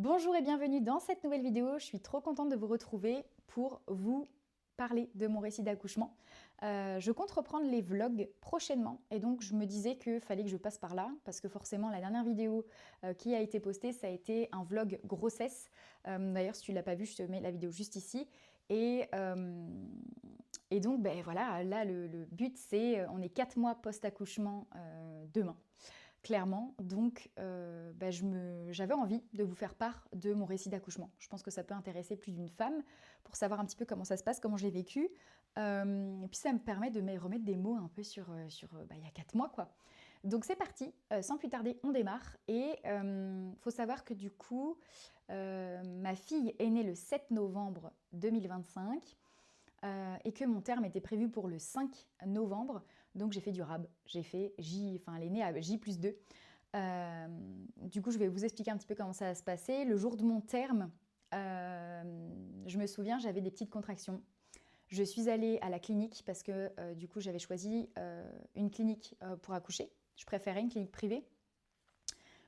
Bonjour et bienvenue dans cette nouvelle vidéo. Je suis trop contente de vous retrouver pour vous parler de mon récit d'accouchement. Je compte reprendre les vlogs prochainement et donc je me disais qu'il fallait que je passe par là parce que forcément la dernière vidéo qui a été postée, ça a été un vlog grossesse. D'ailleurs, si tu ne l'as pas vu, je te mets la vidéo juste ici. Et donc, ben voilà, là le but c'est, on est 4 mois post-accouchement demain. Clairement, donc j'avais envie de vous faire part de mon récit d'accouchement. Je pense que ça peut intéresser plus d'une femme pour savoir un petit peu comment ça se passe, comment je l'ai vécu. Et puis ça me permet de me remettre des mots un peu sur il y a 4 mois quoi. Donc c'est parti, sans plus tarder, on démarre. Et faut savoir que du coup, ma fille est née le 7 novembre 2025. Et que mon terme était prévu pour le 5 novembre. Donc j'ai fait du RAB, j'ai fait elle est née à J+2. Du coup, je vais vous expliquer un petit peu comment ça va se passer. Le jour de mon terme, je me souviens, j'avais des petites contractions. Je suis allée à la clinique parce que du coup, j'avais choisi une clinique pour accoucher. Je préférais une clinique privée.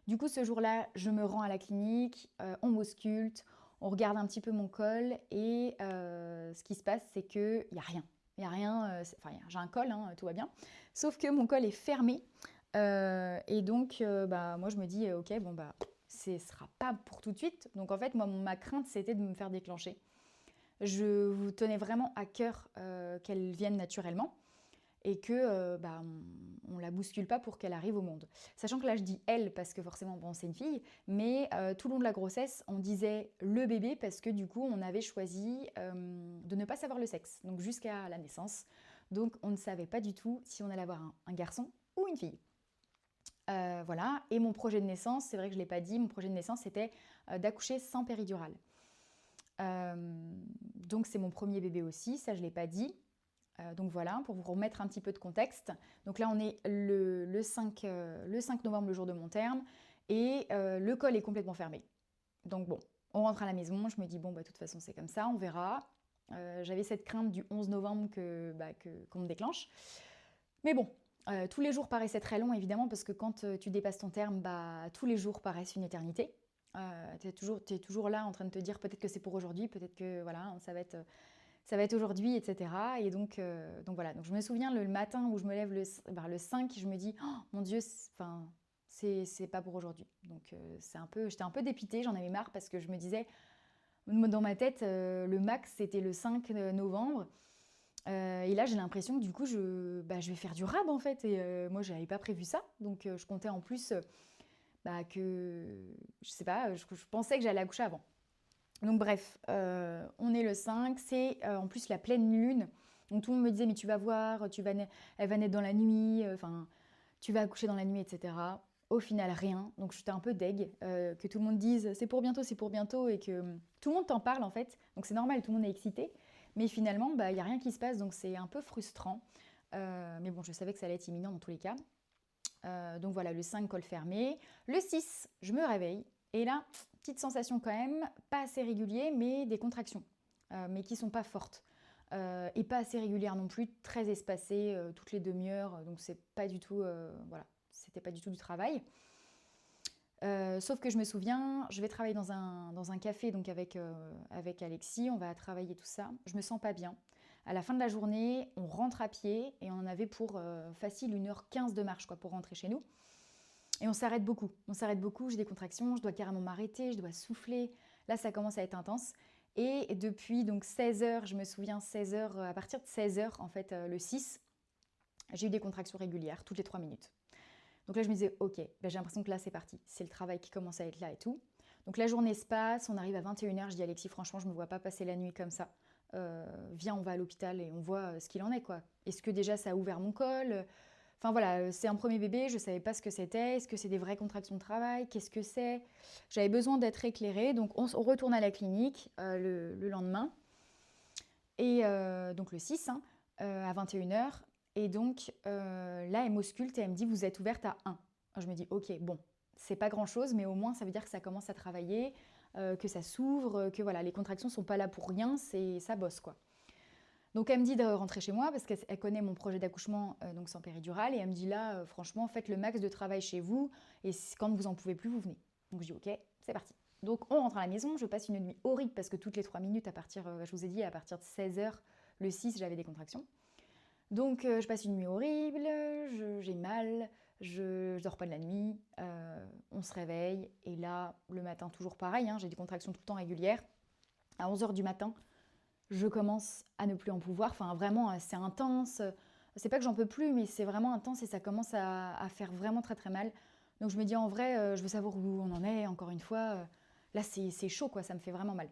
Du coup, ce jour-là, je me rends à la clinique, on m'ausculte, on regarde un petit peu mon col et ce qui se passe, c'est qu'il n'y a rien. Il n'y a rien, j'ai un col, hein, tout va bien. Sauf que mon col est fermé. Et donc, moi, je me dis, ok, ce sera pas pour tout de suite. Donc, en fait, moi, ma crainte, c'était de me faire déclencher. Je vous tenais vraiment à cœur qu'elle vienne naturellement et que on la bouscule pas pour qu'elle arrive au monde. Sachant que là je dis elle parce que forcément bon c'est une fille, mais tout le long de la grossesse on disait le bébé parce que du coup on avait choisi de ne pas savoir le sexe, donc jusqu'à la naissance. Donc on ne savait pas du tout si on allait avoir un garçon ou une fille. Voilà, et mon projet de naissance, c'est vrai que je ne l'ai pas dit, mon projet de naissance c'était d'accoucher sans péridurale. Donc c'est mon premier bébé aussi, ça je ne l'ai pas dit. Donc voilà, pour vous remettre un petit peu de contexte. Donc là, on est le 5 novembre, le jour de mon terme, et le col est complètement fermé. Donc bon, on rentre à la maison, je me dis, bon, de toute façon, c'est comme ça, on verra. J'avais cette crainte du 11 novembre qu'on me déclenche. Mais bon, tous les jours paraissaient très longs, évidemment, parce que quand tu dépasses ton terme, tous les jours paraissent une éternité. T'es toujours là en train de te dire, peut-être que c'est pour aujourd'hui, peut-être que voilà, ça va être aujourd'hui, etc. Et donc voilà. Donc je me souviens le matin où je me lève le 5, je me dis, oh, mon Dieu, c'est pas pour aujourd'hui. Donc j'étais un peu dépitée, j'en avais marre parce que je me disais, dans ma tête, le max c'était le 5 novembre. Et là j'ai l'impression que du coup je vais faire du rab en fait. Et moi j'avais pas prévu ça. Donc je comptais en plus que, je sais pas, je pensais que j'allais accoucher avant. Donc bref, on est le 5, c'est en plus la pleine lune. Donc tout le monde me disait, mais tu vas voir, elle va naître dans la nuit, tu vas accoucher dans la nuit, etc. Au final, rien. Donc j'étais un peu deg, que tout le monde dise, c'est pour bientôt, et que tout le monde t'en parle en fait. Donc c'est normal, tout le monde est excité. Mais finalement, il n'y a rien qui se passe, donc c'est un peu frustrant. Mais bon, je savais que ça allait être imminent dans tous les cas. Donc voilà, le 5, col fermé. Le 6, je me réveille. Et là, petite sensation quand même, pas assez régulier, mais des contractions, mais qui sont pas fortes. Et pas assez régulières non plus, très espacées, toutes les demi-heures. Donc c'est pas du tout, voilà, c'était pas du tout du travail. Sauf que je me souviens, je vais travailler dans un café donc avec Alexis, on va travailler tout ça. Je me sens pas bien. À la fin de la journée, on rentre à pied et on en avait pour facile 1h15 de marche quoi, pour rentrer chez nous. Et on s'arrête beaucoup. J'ai des contractions, je dois carrément m'arrêter, je dois souffler. Là, ça commence à être intense. Et depuis donc 16h, je me souviens 16h, à partir de 16h en fait, le 6, j'ai eu des contractions régulières toutes les 3 minutes. Donc là, je me disais, ok, j'ai l'impression que là, c'est parti. C'est le travail qui commence à être là et tout. Donc la journée se passe, on arrive à 21h, je dis Alexis, franchement, je ne me vois pas passer la nuit comme ça. Viens, on va à l'hôpital et on voit ce qu'il en est, quoi. Est-ce que déjà ça a ouvert mon col? Enfin voilà, c'est un premier bébé, je ne savais pas ce que c'était. Est-ce que c'est des vraies contractions de travail? Qu'est-ce que c'est? J'avais besoin d'être éclairée, donc on retourne à la clinique le lendemain. Et donc le 6, hein, à 21h. Et donc là, elle m'ausculte et elle me dit, vous êtes ouverte à 1. Je me dis, ok, bon, c'est pas grand-chose, mais au moins ça veut dire que ça commence à travailler, que ça s'ouvre, que voilà, les contractions sont pas là pour rien, ça bosse quoi. Donc elle me dit de rentrer chez moi parce qu'elle connaît mon projet d'accouchement donc sans péridurale et elle me dit là, franchement, faites le max de travail chez vous et quand vous en pouvez plus, vous venez. Donc je dis ok, c'est parti. Donc on rentre à la maison, je passe une nuit horrible parce que toutes les 3 minutes, je vous ai dit, à partir de 16h, le 6, j'avais des contractions. Donc je passe une nuit horrible, j'ai mal, je dors pas de la nuit, on se réveille, et là, le matin, toujours pareil, hein, j'ai des contractions tout le temps régulières. À 11h du matin, je commence à ne plus en pouvoir, enfin vraiment, c'est intense. C'est pas que j'en peux plus, mais c'est vraiment intense et ça commence à faire vraiment très très mal. Donc je me dis en vrai, je veux savoir où on en est, encore une fois. Là, c'est chaud, quoi, ça me fait vraiment mal.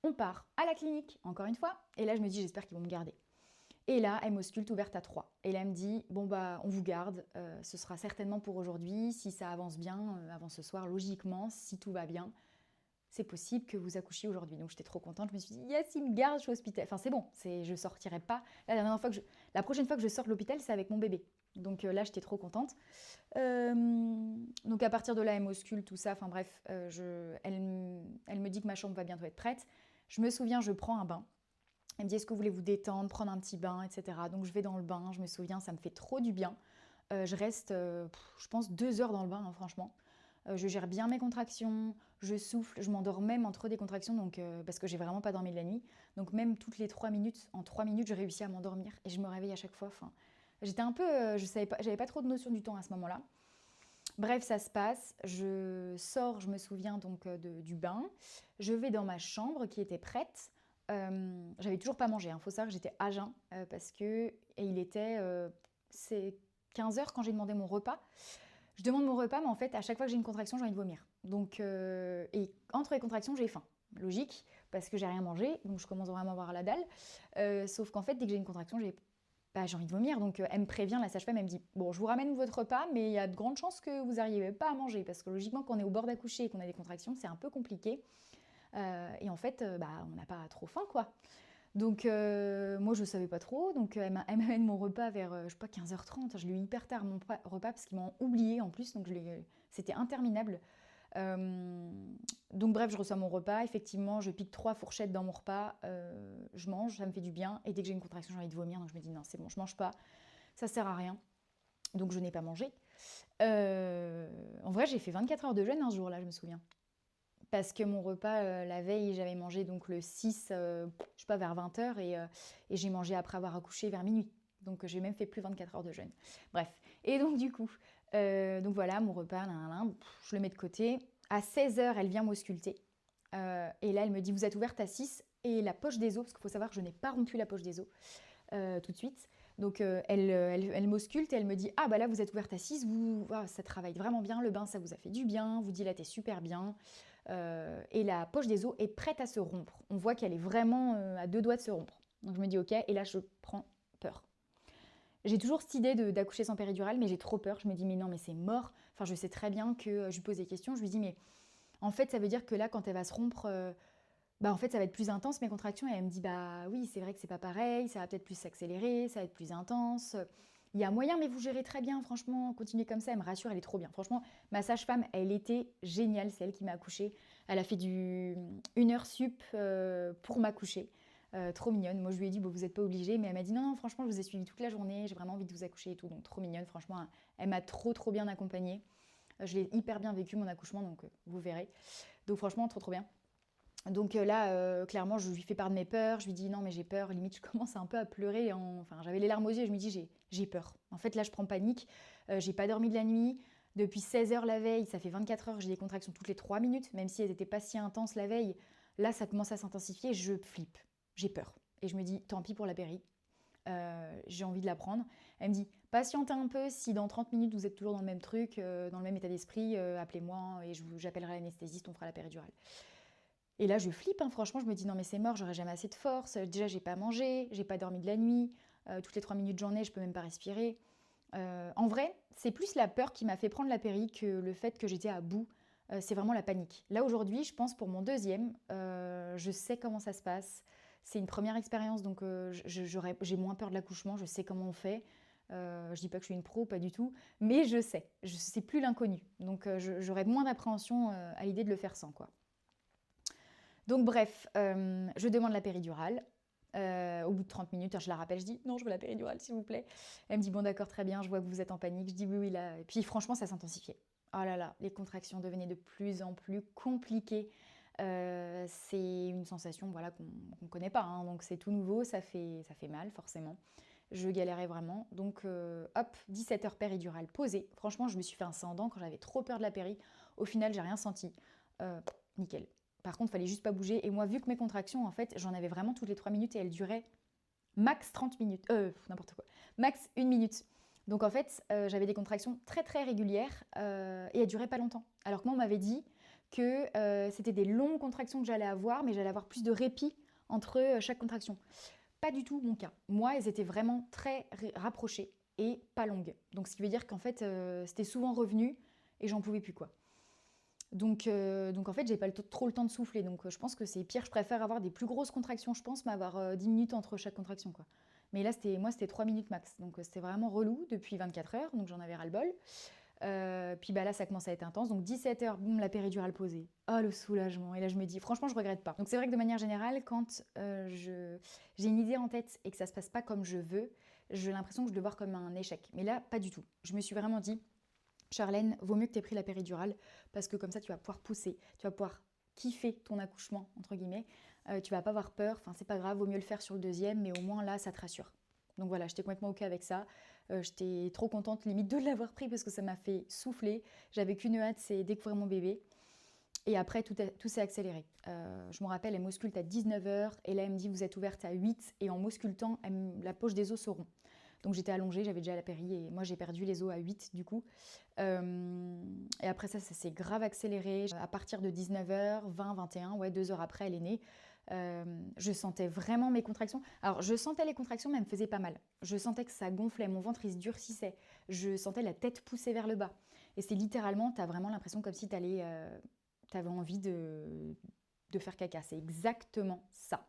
On part à la clinique, encore une fois, et là, je me dis, j'espère qu'ils vont me garder. Et là, elle m'ausculte ouverte à 3. Et là, elle me dit, bon, bah, on vous garde, ce sera certainement pour aujourd'hui. Si ça avance bien, avant ce soir, logiquement, si tout va bien, c'est possible que vous accouchiez aujourd'hui. Donc, j'étais trop contente. Je me suis dit, yes, il me garde, je suis hospitalisée. Enfin, c'est bon, je sortirai pas. La prochaine fois que je sors de l'hôpital, c'est avec mon bébé. Donc là, j'étais trop contente. Donc à partir de là, elle m'auscule, tout ça. Enfin bref, elle me dit que ma chambre va bientôt être prête. Je me souviens, je prends un bain. Elle me dit, est-ce que vous voulez vous détendre, prendre un petit bain, etc. Donc je vais dans le bain, je me souviens, ça me fait trop du bien. Je reste, je pense, 2 heures dans le bain, hein, franchement. Je gère bien mes contractions, je souffle, je m'endors même entre des contractions, donc, parce que j'ai vraiment pas dormi de la nuit. Donc même toutes les 3 minutes, en 3 minutes, je réussis à m'endormir et je me réveille à chaque fois. Enfin, j'étais un peu, j'avais pas trop de notion du temps à ce moment-là. Bref, ça se passe, je sors, je me souviens donc du bain, je vais dans ma chambre qui était prête. J'avais toujours pas mangé, il faut savoir que j'étais à jeun parce que et il était c'est 15h quand j'ai demandé mon repas. Je demande mon repas, mais en fait, à chaque fois que j'ai une contraction, j'ai envie de vomir. Donc, et entre les contractions, j'ai faim. Logique, parce que j'ai rien mangé, donc je commence vraiment à avoir la dalle. Sauf qu'en fait, dès que j'ai une contraction, j'ai envie de vomir. Donc, elle me prévient, la sage-femme, elle me dit, bon, je vous ramène votre repas, mais il y a de grandes chances que vous n'arrivez pas à manger, parce que logiquement, quand on est au bord d'accoucher et qu'on a des contractions, c'est un peu compliqué. Et en fait, on n'a pas trop faim, quoi. Donc moi je savais pas trop, donc elle m'amène mon repas vers je sais pas 15h30, je l'ai eu hyper tard mon repas parce qu'ils m'ont oublié en plus, donc c'était interminable. Euh, donc bref, je reçois mon repas, effectivement je pique 3 fourchettes dans mon repas, je mange, ça me fait du bien, et dès que j'ai une contraction j'ai envie de vomir, donc je me dis non c'est bon, je mange pas, ça sert à rien, donc je n'ai pas mangé. En vrai j'ai fait 24 heures de jeûne un jour là, je me souviens. Parce que mon repas, la veille, j'avais mangé donc le 6, je sais pas, vers 20h, et j'ai mangé après avoir accouché vers minuit. Donc j'ai même fait plus 24 heures de jeûne. Bref. Et donc du coup, donc voilà, mon repas, je le mets de côté. À 16h, elle vient m'ausculter. Et là, elle me dit, vous êtes ouverte à 6, et la poche des os, parce qu'il faut savoir que je n'ai pas rompu la poche des os tout de suite. Donc elle m'ausculte et elle me dit, ah bah là vous êtes ouverte à 6, ça travaille vraiment bien, le bain ça vous a fait du bien, vous dilatez super bien. Et la poche des os est prête à se rompre. On voit qu'elle est vraiment à 2 doigts de se rompre. Donc je me dis ok, et là je prends peur. J'ai toujours cette idée d'accoucher sans péridurale, mais j'ai trop peur. Je me dis mais non, mais c'est mort. Enfin, je sais très bien que je lui pose des questions. Je lui dis mais en fait, ça veut dire que là, quand elle va se rompre, bah en fait, ça va être plus intense mes contractions. Et elle me dit bah oui, c'est vrai que c'est pas pareil. Ça va peut-être plus s'accélérer, ça va être plus intense. Il y a moyen, mais vous gérez très bien, franchement, continuez comme ça, elle me rassure, elle est trop bien. Franchement, ma sage-femme, elle était géniale, c'est elle qui m'a accouchée. Elle a fait 1 heure sup pour m'accoucher. Trop mignonne. Moi, je lui ai dit, bon, vous n'êtes pas obligée, mais elle m'a dit, non, non, franchement, je vous ai suivi toute la journée, j'ai vraiment envie de vous accoucher et tout, donc trop mignonne, franchement, elle m'a trop, trop bien accompagnée. Je l'ai hyper bien vécu, mon accouchement, donc vous verrez. Donc franchement, trop, trop bien. Donc là, clairement, je lui fais part de mes peurs. Je lui dis non, mais j'ai peur. Limite, je commence un peu à pleurer. Enfin, j'avais les larmes aux yeux. Et je me dis j'ai peur. En fait, là, je prends panique. J'ai pas dormi de la nuit. Depuis 16h la veille, ça fait 24 heures. J'ai des contractions toutes les 3 minutes, même si elles n'étaient pas si intenses la veille. Là, ça commence à s'intensifier. Je flippe. J'ai peur. Et je me dis tant pis pour la péri. J'ai envie de la prendre. Elle me dit patientez un peu. Si dans 30 minutes vous êtes toujours dans le même truc, dans le même état d'esprit, appelez-moi et j'appellerai l'anesthésiste. On fera la péridurale. Et là, je flippe, hein, franchement, je me dis non, mais c'est mort, j'aurai jamais assez de force. Déjà, j'ai pas mangé, j'ai pas dormi de la nuit. Toutes les 3 minutes j'en ai, je peux même pas respirer. En vrai, c'est plus la peur qui m'a fait prendre la péri que le fait que j'étais à bout. C'est vraiment la panique. Là, aujourd'hui, je pense pour mon deuxième, je sais comment ça se passe. C'est une première expérience, donc j'ai moins peur de l'accouchement, je sais comment on fait. Je dis pas que je suis une pro, pas du tout, mais je sais. C'est plus l'inconnu. Donc, j'aurais moins d'appréhension à l'idée de le faire sans, quoi. Donc bref, je demande la péridurale. Au bout de 30 minutes, je la rappelle, je dis non, je veux la péridurale, s'il vous plaît. Elle me dit bon, d'accord, très bien, je vois que vous êtes en panique. Je dis oui, oui, là. Et puis franchement, ça s'intensifiait. oh là là, les contractions devenaient de plus en plus compliquées. C'est une sensation voilà, qu'on ne connaît pas, hein, donc c'est tout nouveau, ça fait mal forcément. Je galérais vraiment, donc hop, 17 heures péridurale posée. Franchement, je me suis fait un sang dents quand j'avais trop peur de la péri. Au final, j'ai rien senti. Nickel. Par contre, il fallait juste pas bouger. Et moi, vu que mes contractions, en fait, j'en avais vraiment toutes les 3 minutes et elles duraient max 30 minutes. N'importe quoi. Max 1 minute. Donc en fait, j'avais des contractions très très régulières et elles duraient pas longtemps. Alors que moi, on m'avait dit que c'était des longues contractions que j'allais avoir, mais j'allais avoir plus de répit entre chaque contraction. Pas du tout mon cas. Moi, elles étaient vraiment très rapprochées et pas longues. Donc ce qui veut dire qu'en fait, c'était souvent revenu et j'en pouvais plus quoi. Donc en fait, j'ai pas trop le temps de souffler. Donc je pense que c'est pire. Je préfère avoir des plus grosses contractions, je pense, mais avoir 10 minutes entre chaque contraction quoi. Mais là, c'était 3 minutes max. Donc c'était vraiment relou depuis 24 heures. Donc j'en avais ray-le-bol. Puis bah là, ça commence à être intense. Donc 17 heures, boum, la péridurale posée. Oh, le soulagement. Et là, je me dis, franchement, je regrette pas. Donc c'est vrai que de manière générale, quand j'ai une idée en tête et que ça se passe pas comme je veux, j'ai l'impression que je le vois comme un échec. Mais là, pas du tout. Je me suis vraiment dit, Charlène, vaut mieux que tu aies pris la péridurale parce que comme ça, tu vas pouvoir pousser. Tu vas pouvoir kiffer ton accouchement, entre guillemets. Tu vas pas avoir peur. Enfin, c'est pas grave, vaut mieux le faire sur le deuxième, mais au moins là, ça te rassure. Donc voilà, j'étais complètement OK avec ça. J'étais trop contente limite de l'avoir pris parce que ça m'a fait souffler. J'avais qu'une hâte, c'est découvrir mon bébé. Et après, tout s'est accéléré. Je me rappelle, elle m'ausculte à 19 heures et là, elle me dit, vous êtes ouverte à 8 et en m'auscultant, la poche des os se rompt. Donc j'étais allongée, j'avais déjà la péri et moi j'ai perdu les os à 8 du coup. Et après ça s'est grave accéléré. À partir de 19h, 20, 21, ouais, 2 heures après, elle est née. Je sentais vraiment mes contractions. Alors, je sentais les contractions, mais elles me faisaient pas mal. Je sentais que ça gonflait, mon ventre il se durcissait. Je sentais la tête pousser vers le bas. Et c'est littéralement, t'as vraiment l'impression comme si t'avais envie de faire caca. C'est exactement ça.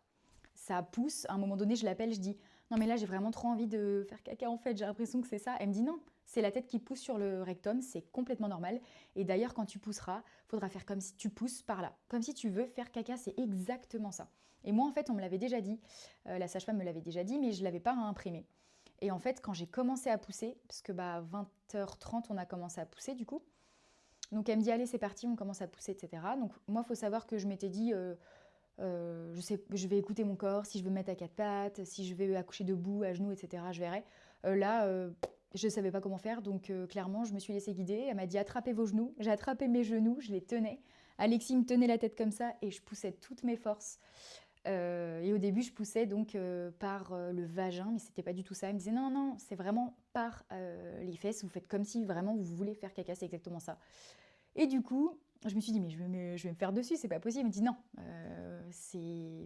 Ça pousse. À un moment donné, je l'appelle, je dis non, mais là, j'ai vraiment trop envie de faire caca en fait. J'ai l'impression que c'est ça. Elle me dit non, c'est la tête qui pousse sur le rectum. C'est complètement normal. Et d'ailleurs, quand tu pousseras, il faudra faire comme si tu pousses par là. Comme si tu veux faire caca. C'est exactement ça. Et moi, en fait, on me l'avait déjà dit. La sage-femme me l'avait déjà dit, mais je ne l'avais pas imprimé. Et en fait, quand j'ai commencé à pousser, parce que 20h30, on a commencé à pousser du coup. Donc elle me dit allez, c'est parti, on commence à pousser, etc. Donc moi, il faut savoir que je m'étais dit. Je vais écouter mon corps, si je veux me mettre à quatre pattes, si je vais accoucher debout, à genoux, etc. Je verrai. Je ne savais pas comment faire, donc clairement, je me suis laissée guider. Elle m'a dit attrapez vos genoux. J'ai attrapé mes genoux, je les tenais. Alexis me tenait la tête comme ça et je poussais toutes mes forces. Et au début, je poussais donc par le vagin, mais c'était pas du tout ça. Elle me disait non, non, c'est vraiment par les fesses. Vous faites comme si vraiment vous voulez faire caca, c'est exactement ça. Et du coup, je me suis dit, mais je vais me faire dessus, c'est pas possible. Elle me dit, non,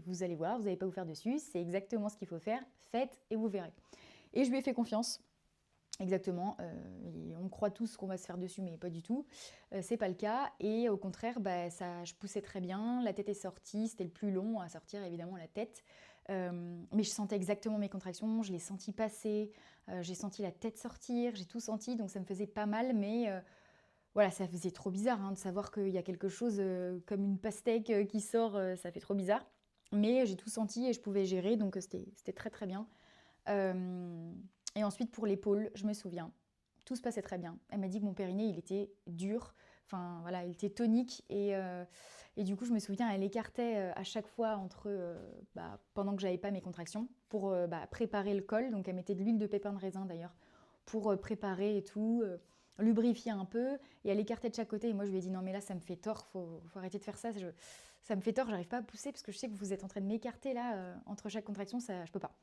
vous allez voir, vous n'allez pas vous faire dessus, c'est exactement ce qu'il faut faire, faites et vous verrez. Et je lui ai fait confiance, exactement. Et on croit tous qu'on va se faire dessus, mais pas du tout. C'est pas le cas. Et au contraire, je poussais très bien, la tête est sortie, c'était le plus long à sortir, évidemment, la tête. Mais je sentais exactement mes contractions, je les sentis passer, j'ai senti la tête sortir, j'ai tout senti, donc ça me faisait pas mal, mais voilà, ça faisait trop bizarre de savoir qu'il y a quelque chose comme une pastèque qui sort, ça fait trop bizarre. Mais j'ai tout senti et je pouvais gérer, donc c'était très très bien. Et ensuite pour l'épaule, je me souviens, tout se passait très bien. Elle m'a dit que mon périnée, il était dur, enfin voilà, il était tonique et du coup je me souviens, elle écartait à chaque fois pendant que j'avais pas mes contractions pour préparer le col. Donc elle mettait de l'huile de pépin de raisin d'ailleurs pour préparer et tout. Lubrifier un peu et elle écartait de chaque côté et moi je lui ai dit non mais là ça me fait tort, faut arrêter de faire ça, ça me fait tort, j'arrive pas à pousser parce que je sais que vous êtes en train de m'écarter là entre chaque contraction, ça je peux pas.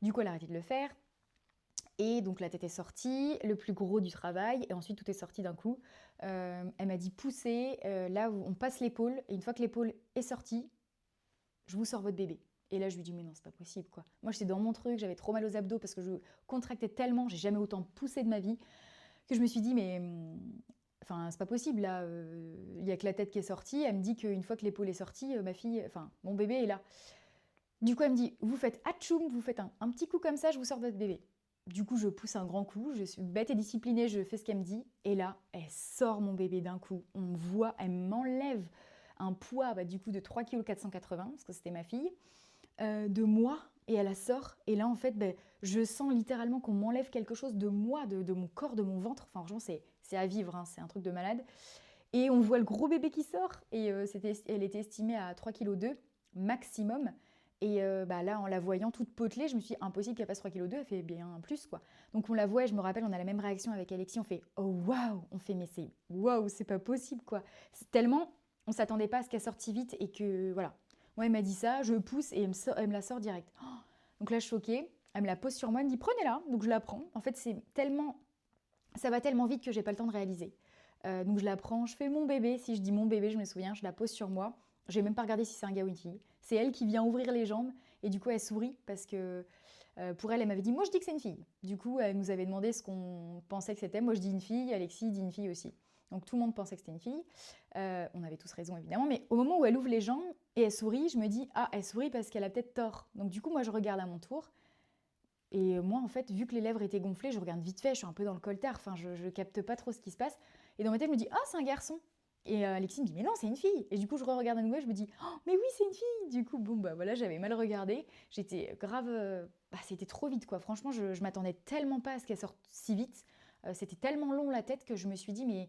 Du coup elle a arrêté de le faire et donc la tête est sortie, le plus gros du travail et ensuite tout est sorti d'un coup. Elle m'a dit poussez, là on passe l'épaule et une fois que l'épaule est sortie, je vous sors votre bébé. Et là je lui dis mais non c'est pas possible quoi. Moi j'étais dans mon truc, j'avais trop mal aux abdos parce que je contractais tellement, j'ai jamais autant poussé de ma vie. Que je me suis dit, mais enfin, c'est pas possible, là, il y a que la tête qui est sortie. Elle me dit qu'une fois que l'épaule est sortie, ma fille, enfin, mon bébé est là. Du coup, elle me dit, vous faites atchoum, vous faites un petit coup comme ça, je vous sors votre bébé. Du coup, je pousse un grand coup, je suis bête et disciplinée, je fais ce qu'elle me dit. Et là, elle sort mon bébé d'un coup. On me voit, elle m'enlève un poids du coup de 3,480 kg, parce que c'était ma fille, de moi. et elle la sort. Et là, en fait, je sens littéralement qu'on m'enlève quelque chose de moi, de mon corps, de mon ventre. Enfin, franchement, c'est à vivre, hein, c'est un truc de malade. Et on voit le gros bébé qui sort. Et elle était estimée à 3,2 kg maximum. Et là, en la voyant toute potelée, je me suis dit, impossible qu'elle passe 3,2 kg, elle fait bien plus, quoi. Donc on la voit, et je me rappelle, on a la même réaction avec Alexis, on fait, oh waouh, on fait, mais c'est waouh, c'est pas possible, quoi. C'est tellement, on s'attendait pas à ce qu'elle sorte si vite, et que, voilà. Moi, elle m'a dit ça, je pousse, et elle me la sort direct. Oh, donc là, choquée, elle me la pose sur moi, elle me dit, prenez-la. Donc je la prends. En fait, ça va tellement vite que j'ai pas le temps de réaliser. Donc je la prends, je fais mon bébé. Si je dis mon bébé, je me souviens, je la pose sur moi. J'ai même pas regardé si c'est un gars ou une fille. C'est elle qui vient ouvrir les jambes et du coup elle sourit parce que pour elle, elle m'avait dit moi je dis que c'est une fille. Du coup elle nous avait demandé ce qu'on pensait que c'était. Moi je dis une fille, Alexis dit une fille aussi. Donc tout le monde pensait que c'était une fille. On avait tous raison évidemment, mais au moment où elle ouvre les jambes et elle sourit, je me dis ah elle sourit parce qu'elle a peut-être tort. Donc du coup moi je regarde à mon tour. Et moi, en fait, vu que les lèvres étaient gonflées, je regarde vite fait, je suis un peu dans le coltard, enfin, je capte pas trop ce qui se passe. Et dans ma tête, je me dis, ah, c'est un garçon. Et Alexis me dit, mais non, c'est une fille. Et du coup, je re-regarde à nouveau et je me dis, oh, mais oui, c'est une fille. Du coup, bon, bah voilà, j'avais mal regardé. J'étais grave. C'était trop vite, quoi. Franchement, je m'attendais tellement pas à ce qu'elle sorte si vite. C'était tellement long la tête que je me suis dit, mais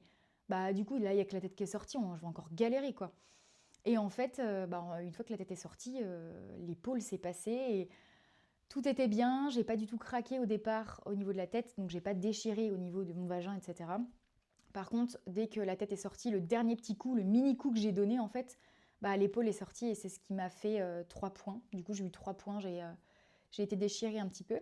bah, du coup, là, il y a que la tête qui est sortie, je vais encore galérer, quoi. Et en fait, une fois que la tête est sortie, l'épaule s'est passée et tout était bien, j'ai pas du tout craqué au départ au niveau de la tête, donc j'ai pas déchiré au niveau de mon vagin, etc. Par contre, dès que la tête est sortie, le dernier petit coup, le mini coup que j'ai donné, en fait, l'épaule est sortie et c'est ce qui m'a fait 3 points. Du coup, j'ai eu 3 points, j'ai été déchirée un petit peu,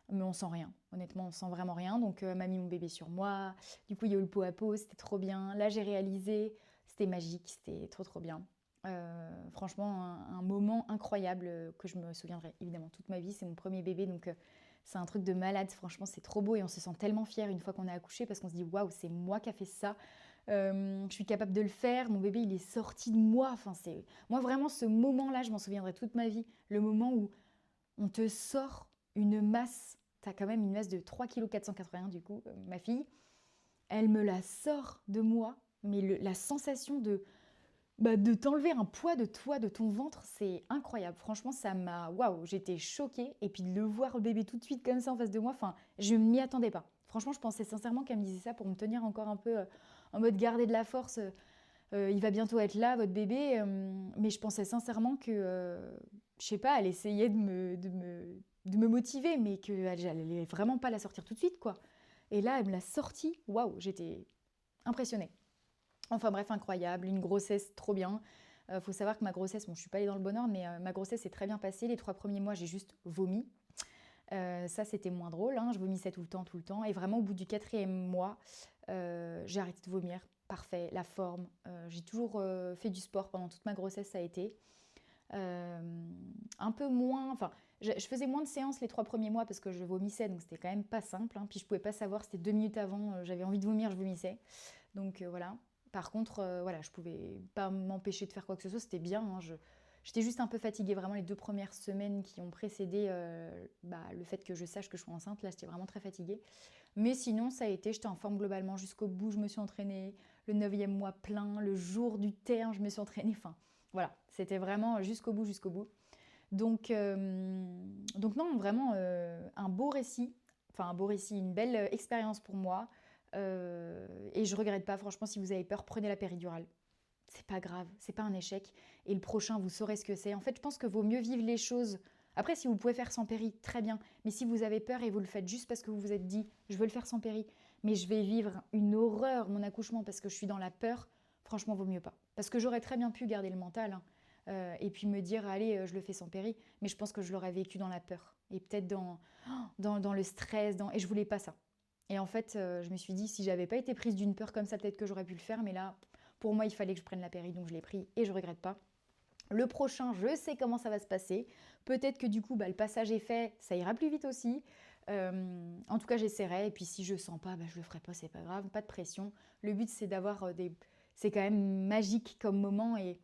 mais on sent rien. Honnêtement, on sent vraiment rien. Donc, elle m'a mis mon bébé sur moi. Du coup, il y a eu le pot à pot, c'était trop bien. Là, j'ai réalisé, c'était magique, c'était trop trop bien. Franchement, un moment incroyable que je me souviendrai évidemment toute ma vie. C'est mon premier bébé, donc c'est un truc de malade. Franchement, c'est trop beau et on se sent tellement fier une fois qu'on a accouché parce qu'on se dit waouh, c'est moi qui a fait ça. Je suis capable de le faire. Mon bébé, il est sorti de moi. Enfin, c'est moi vraiment ce moment-là, je m'en souviendrai toute ma vie. Le moment où on te sort une masse. T'as quand même une masse de 3,481 kg du coup, ma fille. Elle me la sort de moi, mais la sensation de t'enlever un poids de toi, de ton ventre, c'est incroyable. Franchement, ça m'a... Waouh, j'étais choquée. Et puis de le voir le bébé tout de suite comme ça en face de moi, enfin, je m'y attendais pas. Franchement, je pensais sincèrement qu'elle me disait ça pour me tenir encore un peu en mode garder de la force. Il va bientôt être là, votre bébé. Mais je pensais sincèrement que, je sais pas, elle essayait de me motiver, mais qu'elle allait vraiment pas la sortir tout de suite, quoi. Et là, elle me l'a sortie. Waouh, j'étais impressionnée. Enfin bref, incroyable, une grossesse trop bien. Faut savoir que ma grossesse, bon, je suis pas allée dans le bon ordre, mais ma grossesse s'est très bien passée. Les 3 premiers mois, j'ai juste vomi. Ça, c'était moins drôle, hein. Je vomissais tout le temps, tout le temps. Et vraiment, au bout du 4e mois, j'ai arrêté de vomir. Parfait, la forme. J'ai toujours fait du sport pendant toute ma grossesse, ça a été. Un peu moins, enfin, je faisais moins de séances les 3 premiers mois parce que je vomissais, donc c'était quand même pas simple, hein. Puis je pouvais pas savoir, c'était 2 minutes avant, j'avais envie de vomir, je vomissais. Donc voilà. Par contre, voilà, je pouvais pas m'empêcher de faire quoi que ce soit, c'était bien, hein. J'étais juste un peu fatiguée, vraiment les 2 premières semaines qui ont précédé le fait que je sache que je suis enceinte, là j'étais vraiment très fatiguée. Mais sinon, ça a été, j'étais en forme globalement jusqu'au bout, je me suis entraînée, le 9e mois plein, le jour du terme, je me suis entraînée, enfin voilà, c'était vraiment jusqu'au bout, jusqu'au bout. Donc non, vraiment un beau récit, une belle expérience pour moi. Et je regrette pas, franchement, si vous avez peur, prenez la péridurale. C'est pas grave, c'est pas un échec. Et le prochain, vous saurez ce que c'est. En fait, je pense que vaut mieux vivre les choses. Après, si vous pouvez faire sans péri, très bien. Mais si vous avez peur et vous le faites juste parce que vous vous êtes dit, je veux le faire sans péri, mais je vais vivre une horreur, mon accouchement, parce que je suis dans la peur, franchement, vaut mieux pas. Parce que j'aurais très bien pu garder le mental, hein, et puis me dire, allez, je le fais sans péri. Mais je pense que je l'aurais vécu dans la peur. Et peut-être dans le stress. Et je voulais pas ça. Et en fait, je me suis dit, si j'avais pas été prise d'une peur comme ça, peut-être que j'aurais pu le faire. Mais là, pour moi, il fallait que je prenne la péri, donc je l'ai pris et je regrette pas. Le prochain, je sais comment ça va se passer. Peut-être que du coup, le passage est fait, ça ira plus vite aussi. En tout cas, j'essaierai. Et puis si je sens pas, je le ferai pas, c'est pas grave, pas de pression. Le but, c'est d'avoir c'est quand même magique comme moment. Et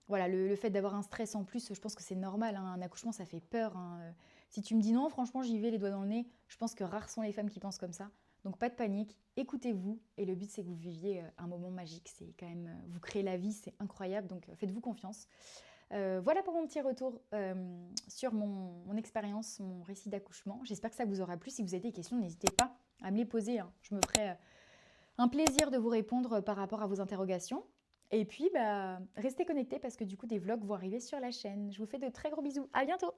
voilà, le fait d'avoir un stress en plus, je pense que c'est normal, hein. Un accouchement, ça fait peur, hein. Si tu me dis non, franchement, j'y vais les doigts dans le nez, je pense que rares sont les femmes qui pensent comme ça. Donc pas de panique, écoutez-vous. Et le but, c'est que vous viviez un moment magique. C'est quand même, vous créez la vie, c'est incroyable. Donc faites-vous confiance. Voilà pour mon petit retour sur mon expérience, mon récit d'accouchement. J'espère que ça vous aura plu. Si vous avez des questions, n'hésitez pas à me les poser, hein. Je me ferai un plaisir de vous répondre par rapport à vos interrogations. Et puis, restez connectés parce que du coup, des vlogs vont arriver sur la chaîne. Je vous fais de très gros bisous. À bientôt!